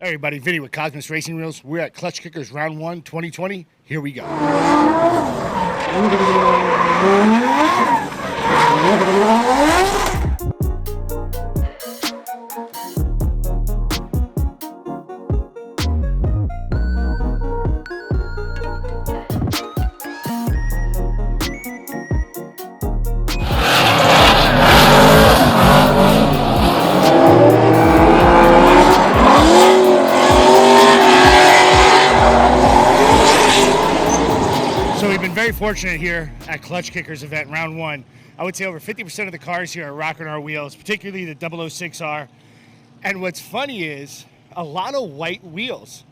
Hey everybody, Vinnie with Cosmis Racing Wheels. We're at Klutch Kickers Round 1 2020. Here we go. So we've been very fortunate here at Klutch Kickers event, round 1. I would say over 50% of the cars here are rocking our wheels, particularly the 006R. And what's funny is a lot of white wheels.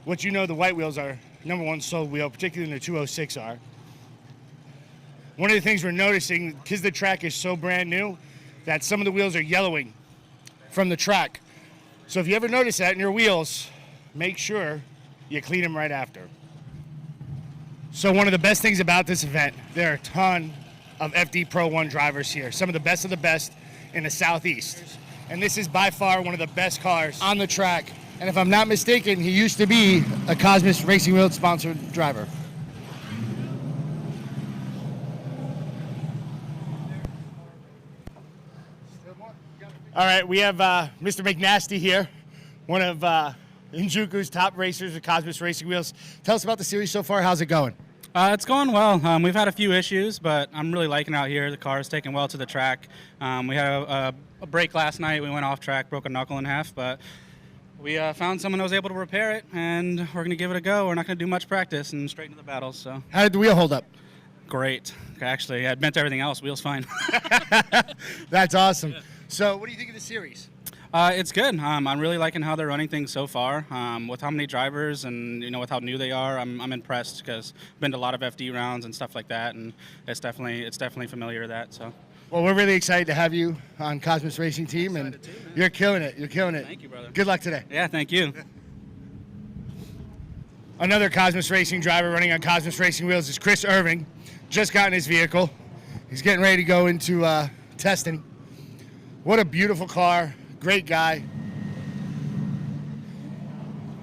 What you know, the white wheels are #1 sold wheel, particularly in the 206R. One of the things we're noticing, because the track is so brand new, that some of the wheels are yellowing from the track. So if you ever notice that in your wheels, make sure you clean them right after. So one of the best things about this event, there are a ton of FD Pro 1 drivers here, some of the best in the Southeast. And this is by far one of the best cars on the track. And if I'm not mistaken, he used to be a Cosmis Racing Wheels sponsored driver. All right, we have Mr. McNasty here, one of Njuku's top racers with Cosmis Racing Wheels. Tell us about the series so far. How's it going? It's going well. We've had a few issues, but I'm really liking it out here. The car is taking well to the track. We had a break last night. We went off track, broke a knuckle in half, but we found someone who was able to repair it, and we're going to give it a go. We're not going to do much practice and straight into the battles. So How did the wheel hold up? great. Actually, I bent everything else. Wheels fine. That's awesome. Yeah. So what do you think of the series? It's good. I'm really liking how they're running things so far. With how many drivers and with how new they are, I'm impressed because I've been to a lot of FD rounds and stuff like that, and it's definitely familiar to that. So. Well, we're really excited to have you on Cosmis Racing Team, and too, you're killing it. You're killing it. Thank you, brother. Good luck today. Yeah, thank you. Another Cosmis Racing driver running on Cosmis Racing Wheels is Chris Irving. Just got in his vehicle. He's getting ready to go into testing. What a beautiful car. Great guy.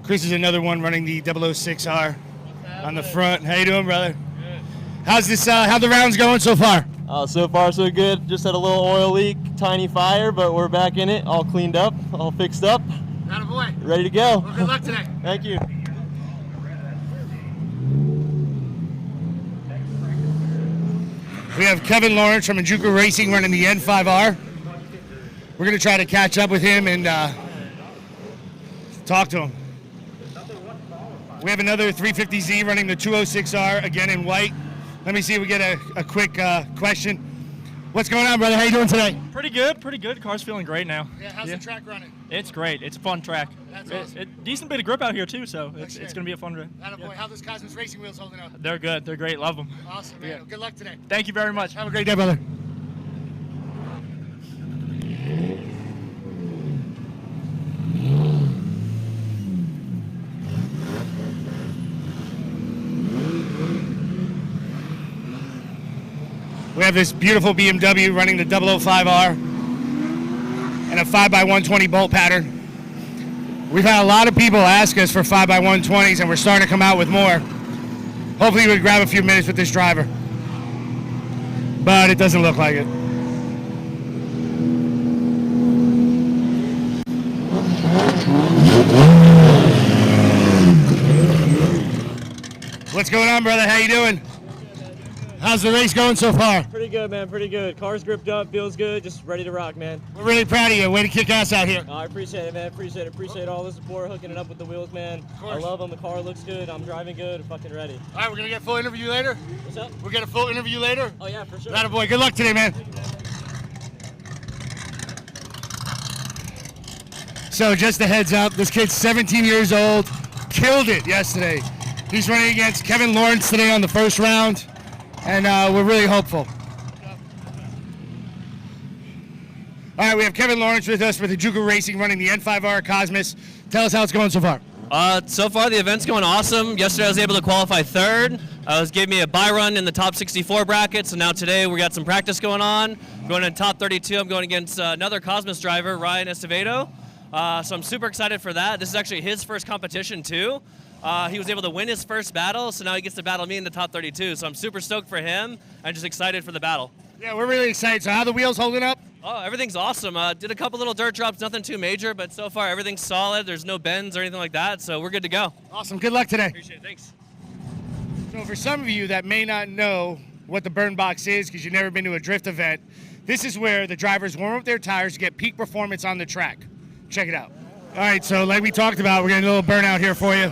Chris is another one running the 006R on the front. How you doing, brother? Good. How's this? How the rounds going so far? So far so good. Just had a little oil leak, tiny fire, but we're back in it, all cleaned up, all fixed up. Attaboy. Ready to go. Well, good luck today. Thank you. We have Kevin Lawrence from Njuku Racing running the N5R. We're going to try to catch up with him and talk to him. We have another 350Z running the 206R, again in white. Let me see if we get a quick question. What's going on, brother? How you doing today? Pretty good. Car's feeling great now. Yeah, how's the track running? It's great. It's a fun track. That's awesome. Decent bit of grip out here, too, so it's going to be a fun ride. Attaboy. How does Cosmis Racing Wheels holding up? They're good. They're great. Love them. Awesome, man. Yeah. Well, good luck today. Thank you very much. Have a great day, brother. We have this beautiful BMW running the 005R and a 5x120 bolt pattern. We've had a lot of people ask us for 5x120s, and we're starting to come out with more. Hopefully we grab a few minutes with this driver, but it doesn't look like it. What's going on, brother? How you doing? How's the race going so far? Pretty good, man. Pretty good. Car's gripped up, feels good, just ready to rock, man. We're really proud of you. Way to kick ass out here. I appreciate it, man. Appreciate all the support, hooking it up with the wheels, man. I love them. The car looks good. I'm driving good. I'm fucking ready. All right, we're going to get a full interview later. What's up? We'll get a full interview later. Oh, yeah, for sure. Attaboy. Good luck today, man. So just a heads up, this kid's 17 years old, killed it yesterday. He's running against Kevin Lawrence today on the first round, and we're really hopeful. All right, we have Kevin Lawrence with us with Njuku Racing running the N5R Cosmis. Tell us how it's going so far. So far the event's going awesome. Yesterday I was able to qualify third. Gave me a bye run in the top 64 bracket, so now today we got some practice going on. Going in top 32, I'm going against another Cosmis driver, Ryan Estevedo. So I'm super excited for that. This is actually his first competition too. He was able to win his first battle, so now he gets to battle me in the top 32. So I'm super stoked for him. I'm just excited for the battle. Yeah, we're really excited. So how are the wheels holding up? Oh, everything's awesome. Did a couple little dirt drops, nothing too major, but so far everything's solid. There's no bends or anything like that, so we're good to go. Awesome. Good luck today. Appreciate it. Thanks. So for some of you that may not know what the burn box is because you've never been to a drift event, this is where the drivers warm up their tires to get peak performance on the track. Check it out. All right, so like we talked about, we're getting a little burnout here for you.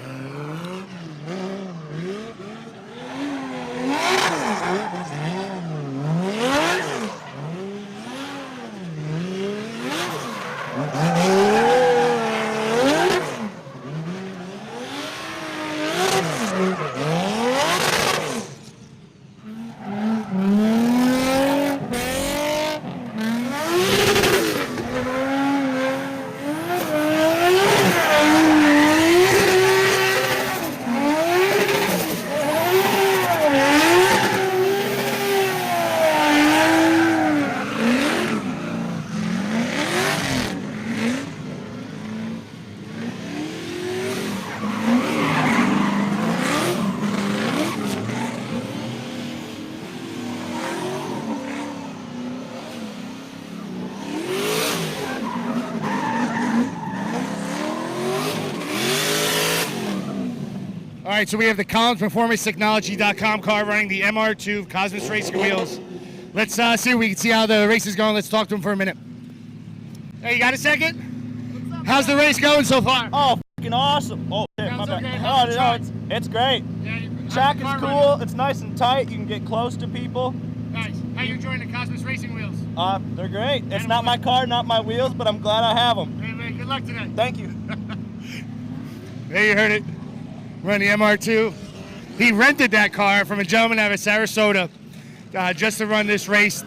All right, so we have the CollinsPerformanceTechnology.com car running the MR2 Cosmis racing wheels. Let's see if we can see how the race is going. Let's talk to him for a minute. Hey, you got a second? How's the race going so far? Oh, fucking awesome. Oh, shit, my bad. Oh, no, it's great. Track is cool. It's nice and tight. You can get close to people. Nice. How you enjoying the Cosmis racing wheels? They're great. It's not my car, not my wheels, but I'm glad I have them. Hey, man, good luck today. Thank you. There you heard it. Running the MR2. He rented that car from a gentleman out of Sarasota just to run this race.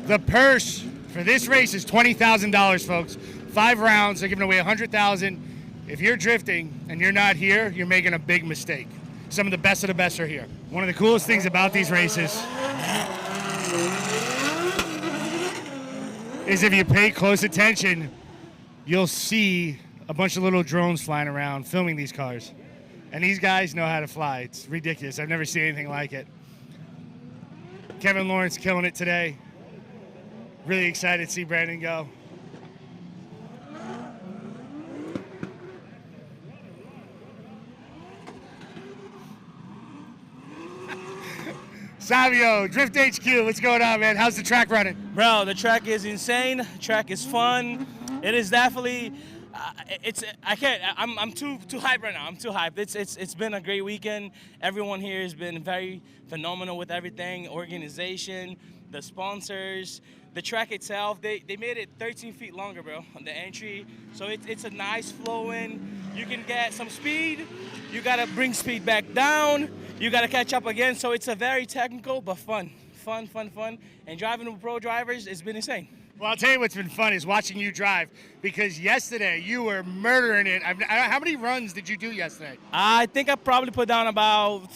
The purse for this race is $20,000, folks. 5 rounds. They're giving away $100,000. If you're drifting and you're not here, you're making a big mistake. Some of the best are here. One of the coolest things about these races is if you pay close attention, you'll see a bunch of little drones flying around filming these cars. And these guys know how to fly. It's ridiculous. I've never seen anything like it. Kevin Lawrence killing it today. Really excited to see Brandon go. Savio, Drift HQ, what's going on, man? How's the track running? Bro, the track is insane. The track is fun. It is definitely... I'm too hyped right now. I'm too hyped. It's been a great weekend. Everyone here has been very phenomenal with everything. Organization, the sponsors, the track itself. They made it 13 feet longer, bro, on the entry. So it's a nice flowing. You can get some speed. You gotta bring speed back down. You gotta catch up again. So it's a very technical but fun. And driving with pro drivers has been insane. Well, I'll tell you what's been fun is watching you drive, because yesterday you were murdering it. How many runs did you do yesterday? I think I probably put down about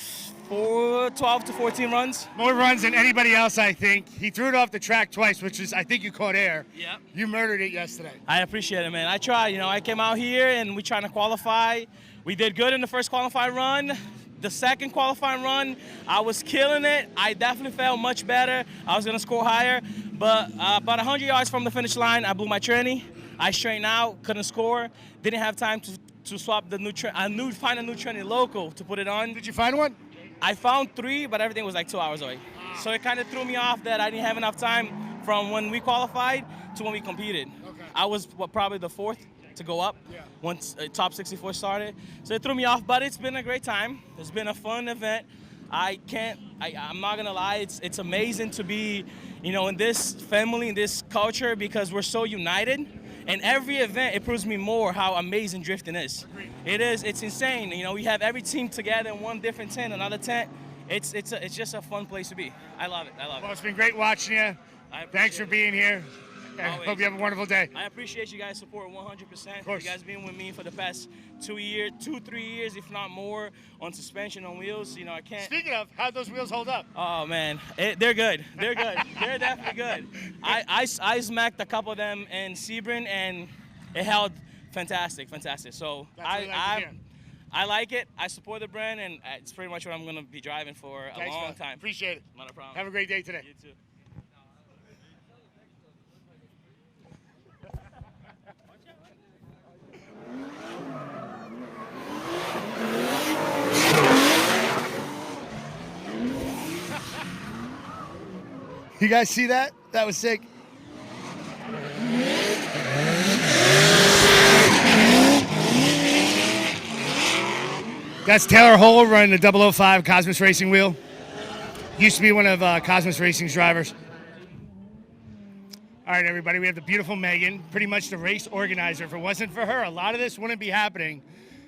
12 to 14 runs. More runs than anybody else, I think. He threw it off the track twice, which is, I think you caught air. Yeah. You murdered it yesterday. I appreciate it, man. I tried. I came out here and we trying to qualify. We did good in the first qualifying run. The second qualifying run, I was killing it. I definitely felt much better. I was gonna score higher, but about 100 yards from the finish line, I blew my tranny. I straightened out, couldn't score. Didn't have time to swap the new find a new tranny local to put it on. Did you find one? I found 3, but everything was like 2 hours away. So it kind of threw me off that I didn't have enough time from when we qualified to when we competed. Okay. I was probably the 4th to go up once top 64 started. So it threw me off, but it's been a great time. It's been a fun event. I'm not gonna lie, it's amazing to be, in this family, in this culture, because we're so united. And every event, it proves me more how amazing drifting is. It's insane. We have every team together in one different tent, another tent. It's just a fun place to be. I love it. Well, it's been great watching you. Thanks for being here. I hope you have a wonderful day. I appreciate you guys' support 100%. Of course. You guys been with me for the past 3 years, if not more, on suspension, on wheels. I can't. Speaking of, how'd those wheels hold up? Oh man, they're good. They're good. They're definitely good. I smacked a couple of them in Sebring, and it held Fantastic. So That's what we like to hear. I like it. I support the brand, and it's pretty much what I'm going to be driving for a Thanks, long man. time. Appreciate it. Not a problem. Have a great day today. You too. You guys see that? That was sick. That's Taylor Hole running the 005 Cosmis Racing wheel. Used to be one of Cosmis Racing's drivers. All right, everybody, we have the beautiful Megan, pretty much the race organizer. If it wasn't for her, a lot of this wouldn't be happening.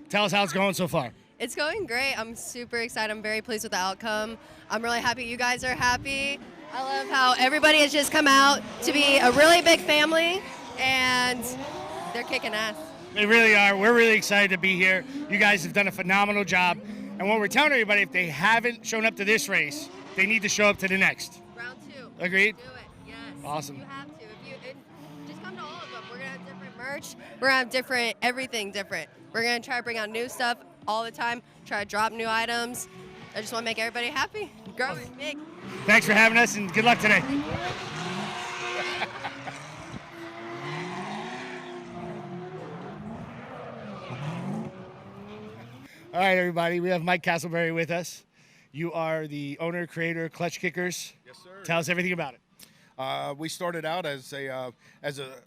Tell us how it's going so far. It's going great. I'm super excited. I'm very pleased with the outcome. I'm really happy you guys are happy. I love how everybody has just come out to be a really big family, and they're kicking ass. They really are. We're really excited to be here. You guys have done a phenomenal job. And what we're telling everybody, if they haven't shown up to this race, they need to show up to the next. Round 2. Agreed? Do it. Yes. Awesome. You have to. Just come to all of them. We're going to have different merch. We're going to have different, everything different. We're going to try to bring out new stuff all the time, try to drop new items. I just want to make everybody happy, grow big. Thanks for having us, and good luck today. All right, everybody, we have Mike Castleberry with us. You are the owner, creator, of Klutch Kickers. Yes, sir. Tell us everything about it. We started out as a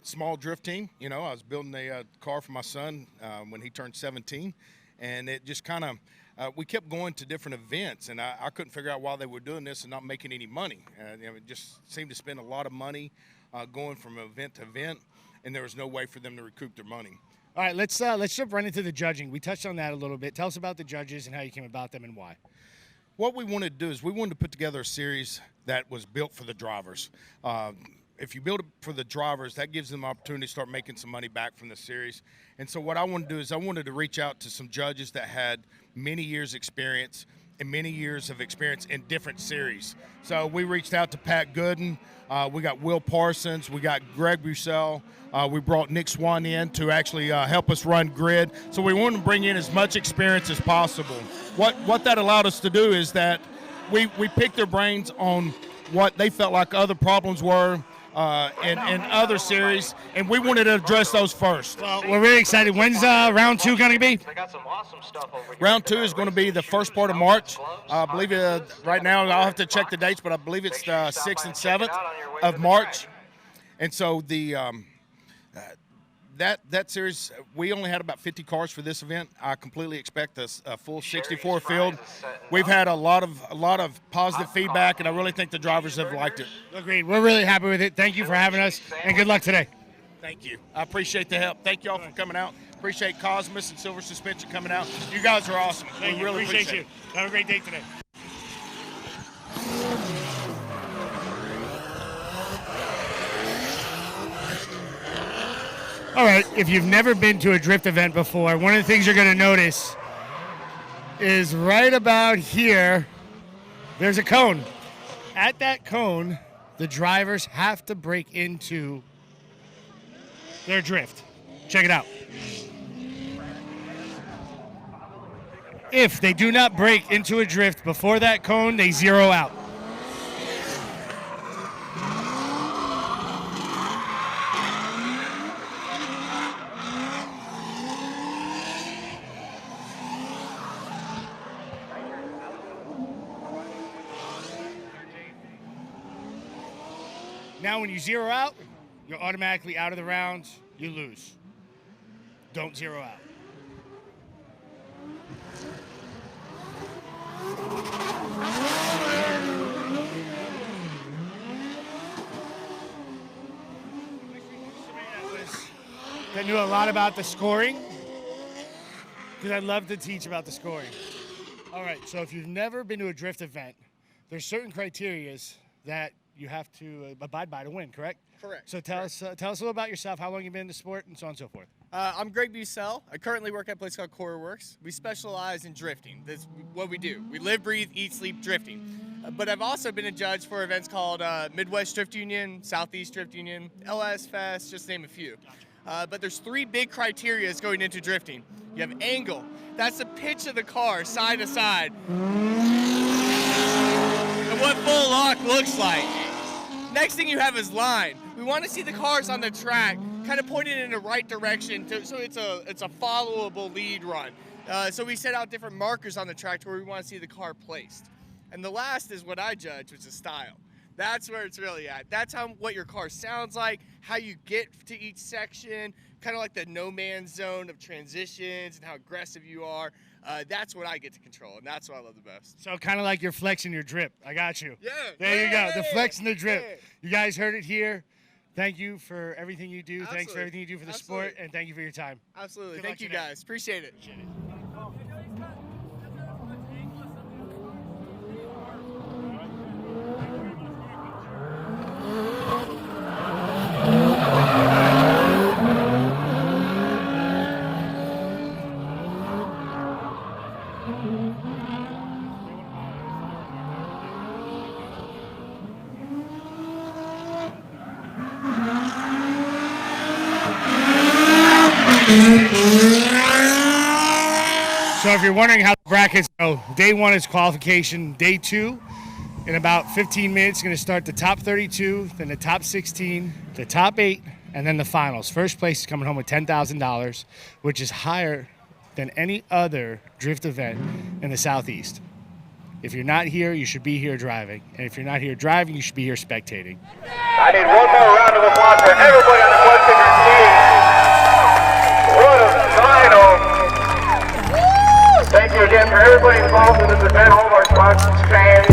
small drift team. You know, I was building a car for my son when he turned 17, and it just kind of we kept going to different events, and I couldn't figure out why they were doing this and not making any money. You know, it just seemed to spend a lot of money going from event to event, and there was no way for them to recoup their money. All right, let's jump right into the judging. We touched on that a little bit. Tell us about the judges and how you came about them and why. What we wanted to do is we wanted to put together a series that was built for the drivers. If you build it for the drivers, that gives them the opportunity to start making some money back from the series. And so what I wanted to do is I wanted to reach out to some judges that had many years experience and many years of experience in different series. So we reached out to Pat Gooden. We got Will Parsons. We got Greg Bussell. We brought Nick Swan in to actually help us run grid. So we wanted to bring in as much experience as possible. What that allowed us to do is that we picked their brains on what they felt like other problems were in other series, and we wanted to address those first. Well, we're really excited. When's round 2 going to be? Round 2 is going to be the first part of March. I believe right now I'll have to check the dates, but I believe it's the 6th and 7th of March. And so the that series, we only had about 50 cars for this event. I completely expect a full 64 field. We've had a lot of positive feedback, and I really think the drivers have liked it. Agreed. We're really happy with it. Thank you for having us, and good luck today. Thank you. I appreciate the help. Thank you all for coming out. Appreciate Cosmis and Silver Suspension coming out. You guys are awesome. Thank you. Really Appreciate you. Have a great day today. All right, if you've never been to a drift event before, one of the things you're going to notice is right about here, there's a cone. At that cone, the drivers have to break into their drift. Check it out. If they do not break into a drift before that cone, they zero out. Now when you zero out, you're automatically out of the round, you lose. Don't zero out. That knew a lot about the scoring, because I'd love to teach about the scoring. All right, so if you've never been to a drift event, there's certain criterias that you have to abide by to win, correct? Correct. So tell us a little about yourself, how long you've been in the sport, and so on and so forth. I'm Greg Bussell. I currently work at a place called Coilovers. We specialize in drifting. That's what we do. We live, breathe, eat, sleep drifting. But I've also been a judge for events called Midwest Drift Union, Southeast Drift Union, LS Fest, just to name a few. but there's 3 big criteria going into drifting. You have angle. That's the pitch of the car side to side. And what full lock looks like. Next thing you have is line. We want to see the cars on the track kind of pointed in the right direction so it's a followable lead run. So we set out different markers on the track to where we want to see the car placed. And the last is what I judge, which is style. That's where it's really at. That's what your car sounds like, how you get to each section, kind of like the no man's zone of transitions and how aggressive you are. That's what I get to control, and that's what I love the best. So kind of like you're flexing your drip. I got you. Yeah. There you go. The flex and the drip. Yeah. You guys heard it here. Thank you for everything you do. Absolutely. Thanks for everything you do for the sport, and thank you for your time. Absolutely. Good Thank luck you today. guys. Appreciate it. So if you're wondering how the brackets go, day 1 is qualification. Day 2, in about 15 minutes, going to start the top 32, then the top 16, the top 8, and then the finals. First place is coming home with $10,000, which is higher than any other drift event in the Southeast. If you're not here, you should be here driving. And if you're not here driving, you should be here spectating. I need one more round of applause for everybody on the Klutch Kicker team. What a final! Thank you again for everybody involved in this event, all of our sponsors, fans,